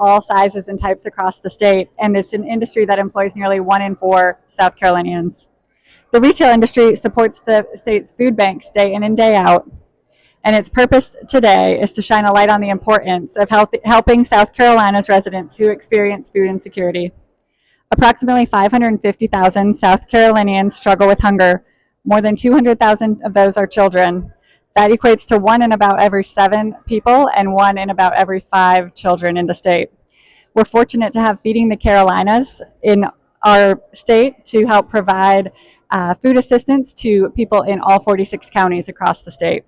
all sizes and types across the state, and it's an industry that employs nearly 1 in 4 South Carolinians. The retail industry supports the state's food banks day in and day out, and its purpose today is to shine a light on the importance of helping South Carolina's residents who experience food insecurity. Approximately 550,000 South Carolinians struggle with hunger. More than 200,000 of those are children. That equates to 1 in about every 7 people and 1 in about every 5 children in the state. We're fortunate to have Feeding the Carolinas in our state to help provide food assistance to people in all 46 counties across the state.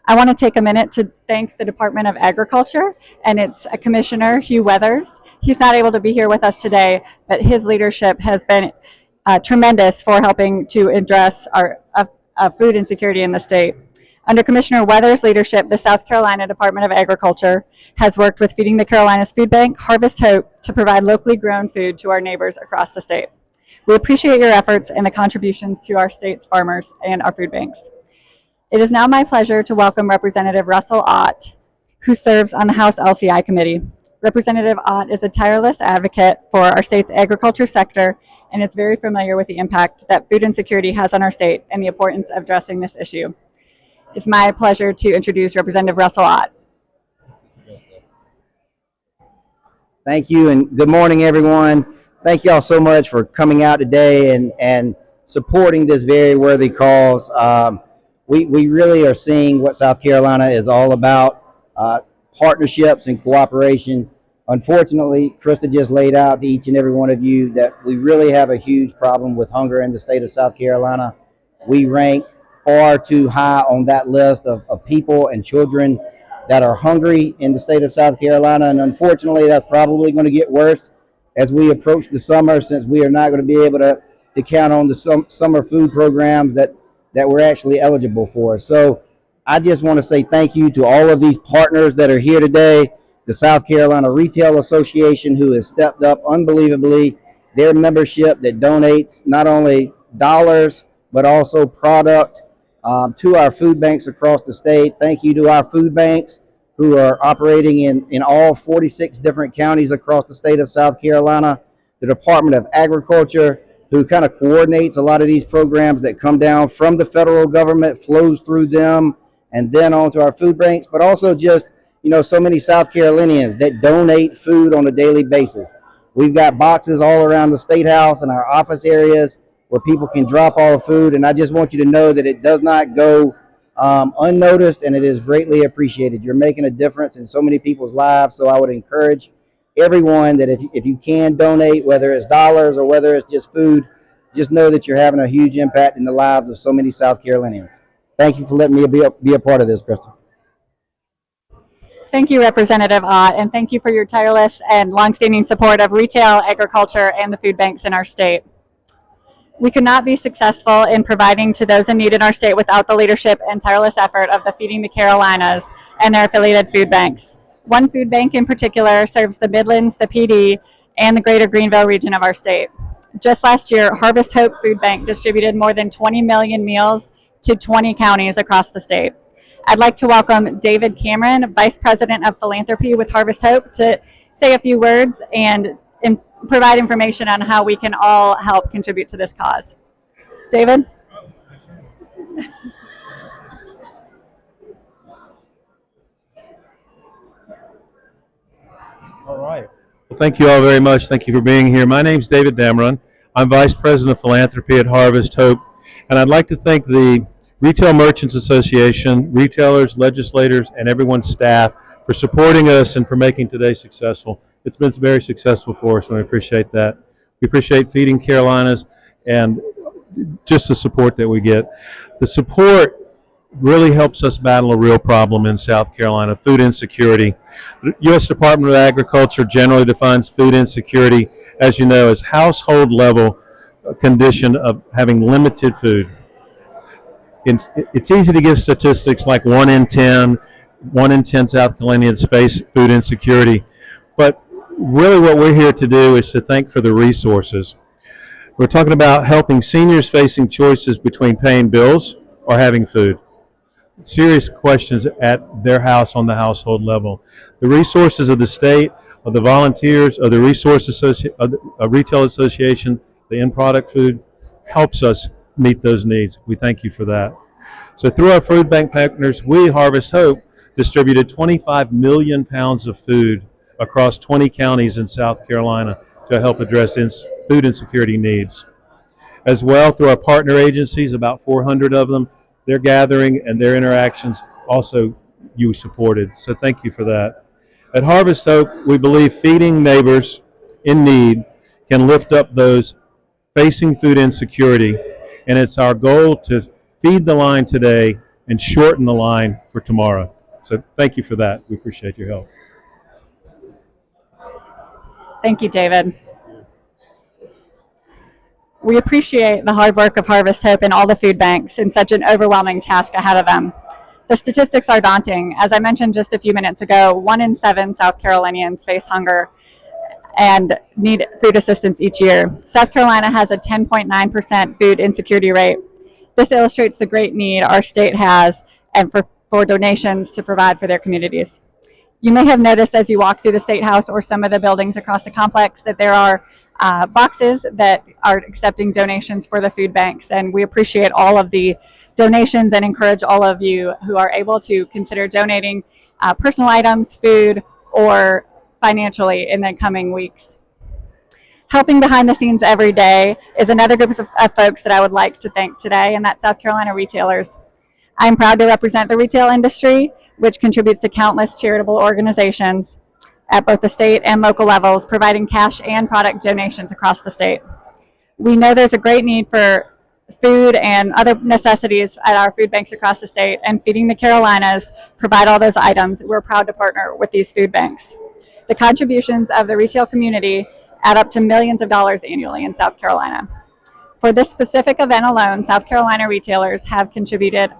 I want to take a minute to thank the Department of Agriculture and its Commissioner, Hugh Weathers. He's not able to be here with us today, but his leadership has been tremendous for helping to address our food insecurity in the state. Under Commissioner Weathers' leadership, the South Carolina Department of Agriculture has worked with Feeding the Carolinas Food Bank, Harvest Hope, to provide locally grown food to our neighbors across the state. We appreciate your efforts and the contributions to our state's farmers and our food banks. It is now my pleasure to welcome Representative Russell Ott, who serves on the House LCI Committee. Representative Ott is a tireless advocate for our state's agriculture sector and is very familiar with the impact that food insecurity has on our state and the importance of addressing this issue. It's my pleasure to introduce Representative Russell Ott. Thank you, and good morning, everyone. Thank you all so much for coming out today and supporting this very worthy cause. We really are seeing what South Carolina is all about, partnerships and cooperation. Unfortunately, Krista just laid out to each and every one of you that we really have a huge problem with hunger in the state of South Carolina. We rank far too high on that list of people and children that are hungry in the state of South Carolina, and unfortunately that's probably going to get worse as we approach the summer, since we are not going to be able to count on the summer food programs that we're actually eligible for. So I just want to say thank you to all of these partners that are here today. The South Carolina Retail Association, who has stepped up unbelievably, their membership that donates not only dollars but also product to our food banks across the state. Thank you to our food banks who are operating in all 46 different counties across the state of South Carolina. The Department of Agriculture, who kind of coordinates a lot of these programs that come down from the federal government, flows through them and then onto our food banks, but also just, so many South Carolinians that donate food on a daily basis. We've got boxes all around the State House and our office areas where people can drop all the food, and I just want you to know that it does not go unnoticed, and it is greatly appreciated. You're making a difference in so many people's lives, so I would encourage everyone that if you can donate, whether it's dollars or whether it's just food, just know that you're having a huge impact in the lives of so many South Carolinians. Thank you for letting me be a part of this, Crystal. Thank you, Representative Ott, and thank you for your tireless and longstanding support of retail, agriculture, and the food banks in our state. We could not be successful in providing to those in need in our state without the leadership and tireless effort of the Feeding the Carolinas and their affiliated food banks. One food bank in particular serves the Midlands, the PD, and the greater Greenville region of our state. Just last year, Harvest Hope Food Bank distributed more than 20 million meals to 20 counties across the state. I'd like to welcome David Cameron, Vice President of Philanthropy with Harvest Hope, to say a few words and provide information on how we can all help contribute to this cause. David? All right. Well, thank you all very much. Thank you for being here. My name's David Dameron. I'm Vice President of Philanthropy at Harvest Hope, and I'd like to thank the Retail Merchants Association, retailers, legislators, and everyone's staff for supporting us and for making today successful. It's been very successful for us, and we appreciate that. We appreciate Feeding Carolinas and just the support that we get. The support really helps us battle a real problem in South Carolina, food insecurity. The U.S. Department of Agriculture generally defines food insecurity, as you know, as household level condition of having limited food. It's easy to give statistics like 1 in 10 South Carolinians face food insecurity, but really what we're here to do is to thank for the resources. We're talking about helping seniors facing choices between paying bills or having food. Serious questions at their house on the household level. The resources of the state of the volunteers, of the retail association, the end product food, helps us meet those needs. We thank you for that. So through our food bank partners, we, Harvest Hope, distributed 25 million pounds of food across 20 counties in South Carolina to help address food insecurity needs. As well, through our partner agencies, about 400 of them, their gathering and their interactions also you supported. So thank you for that. At Harvest Hope, we believe feeding neighbors in need can lift up those facing food insecurity, and it's our goal to feed the line today and shorten the line for tomorrow. So thank you for that. We appreciate your help. Thank you, David. We appreciate the hard work of Harvest Hope and all the food banks in such an overwhelming task ahead of them. The statistics are daunting. As I mentioned just a few minutes ago, 1 in 7 South Carolinians face hunger and need food assistance each year. South Carolina has a 10.9% food insecurity rate. This illustrates the great need our state has and for donations to provide for their communities. You may have noticed as you walk through the State House or some of the buildings across the complex that there are boxes that are accepting donations for the food banks, and we appreciate all of the donations and encourage all of you who are able to consider donating personal items, food, or financially in the coming weeks. Helping behind the scenes every day is another group of folks that I would like to thank today, and that's South Carolina retailers. I'm proud to represent the retail industry, which contributes to countless charitable organizations at both the state and local levels, providing cash and product donations across the state. We know there's a great need for food and other necessities at our food banks across the state, and Feeding the Carolinas provide all those items. We're proud to partner with these food banks. The contributions of the retail community add up to millions of dollars annually in South Carolina. For this specific event alone, South Carolina retailers have contributed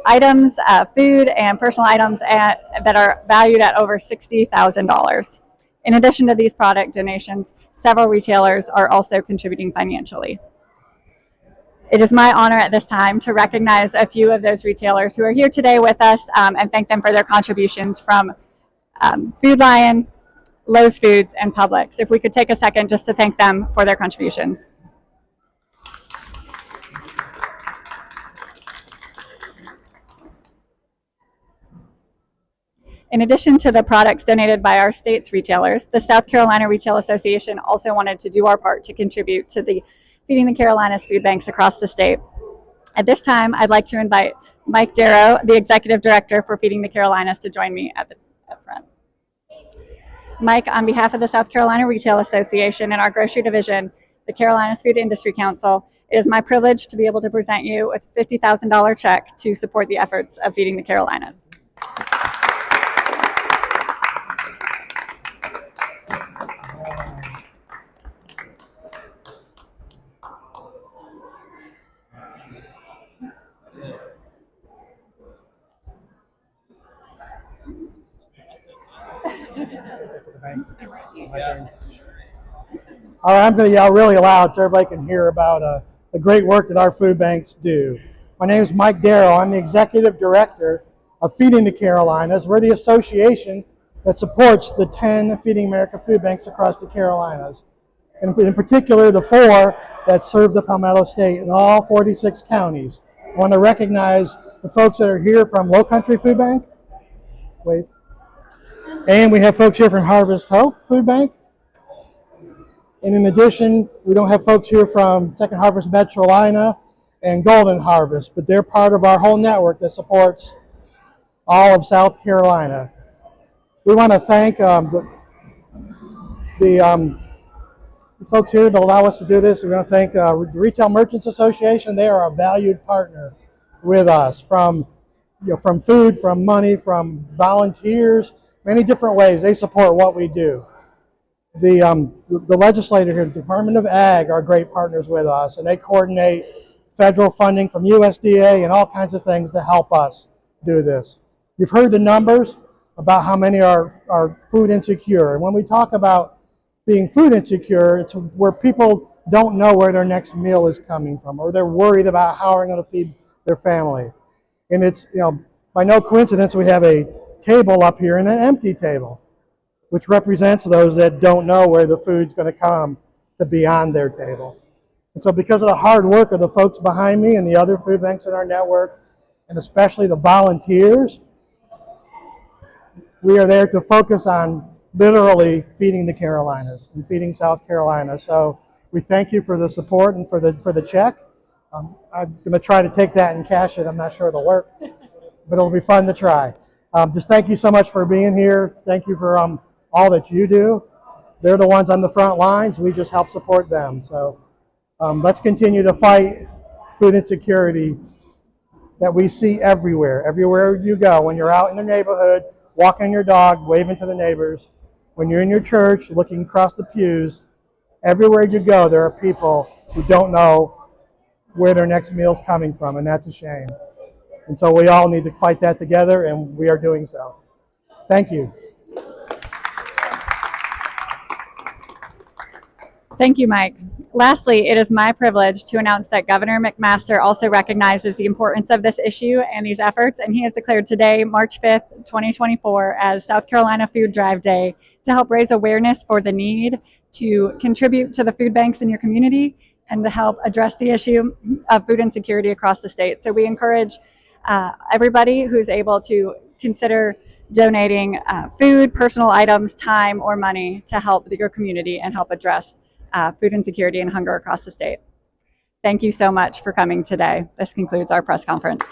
items, food and personal items that are valued at over $60,000. In addition to these product donations, several retailers are also contributing financially. It is my honor at this time to recognize a few of those retailers who are here today with us and thank them for their contributions from Food Lion, Lowe's Foods, and Publix. If we could take a second just to thank them for their contributions. In addition to the products donated by our state's retailers, the South Carolina Retail Association also wanted to do our part to contribute to the Feeding the Carolinas food banks across the state. At this time, I'd like to invite Mike Darrow, the Executive Director for Feeding the Carolinas, to join me at the front. Mike, on behalf of the South Carolina Retail Association and our grocery division, the Carolinas Food Industry Council, it is my privilege to be able to present you with a $50,000 check to support the efforts of Feeding the Carolinas. All right, I'm going to yell really loud so everybody can hear about the great work that our food banks do. My name is Mike Darrow. I'm the Executive Director of Feeding the Carolinas. We're the association that supports the 10 Feeding America food banks across the Carolinas. And in particular, the 4 that serve the Palmetto State in all 46 counties. I want to recognize the folks that are here from Low Country Food Bank. Wave. And we have folks here from Harvest Hope Food Bank. And in addition, we don't have folks here from Second Harvest Metrolina and Golden Harvest, but they're part of our whole network that supports all of South Carolina. We want to thank the folks here that allow us to do this. We want to thank the Retail Merchants Association. They are a valued partner with us from food, from money, from volunteers, many different ways. They support what we do. The legislator here, the Department of Ag, are great partners with us, and they coordinate federal funding from USDA and all kinds of things to help us do this. You've heard the numbers about how many are food insecure. And when we talk about being food insecure, it's where people don't know where their next meal is coming from, or they're worried about how they're going to feed their family. And it's, by no coincidence, we have a table up here and an empty table. which represents those that don't know where the food's going to come to be on their table. And so because of the hard work of the folks behind me and the other food banks in our network, and especially the volunteers, we are there to focus on literally feeding the Carolinas and feeding South Carolina. So we thank you for the support and for the check. I'm going to try to take that and cash it. I'm not sure it'll work, but it'll be fun to try. Just thank you so much for being here. Thank you for all that you do. They're the ones on the front lines. We just help support them. So let's continue to fight food insecurity that we see everywhere. Everywhere you go, when you're out in the neighborhood, walking your dog, waving to the neighbors, when you're in your church, looking across the pews, everywhere you go, there are people who don't know where their next meal's coming from, and that's a shame. And so we all need to fight that together, and we are doing so. Thank you. Thank you, Mike. Lastly, it is my privilege to announce that Governor McMaster also recognizes the importance of this issue and these efforts, and he has declared today, March 5th, 2024, as South Carolina Food Drive Day to help raise awareness for the need to contribute to the food banks in your community and to help address the issue of food insecurity across the state. So we encourage everybody who's able to consider donating food, personal items, time, or money to help your community and help address food insecurity and hunger across the state. Thank you so much for coming today. This concludes our press conference.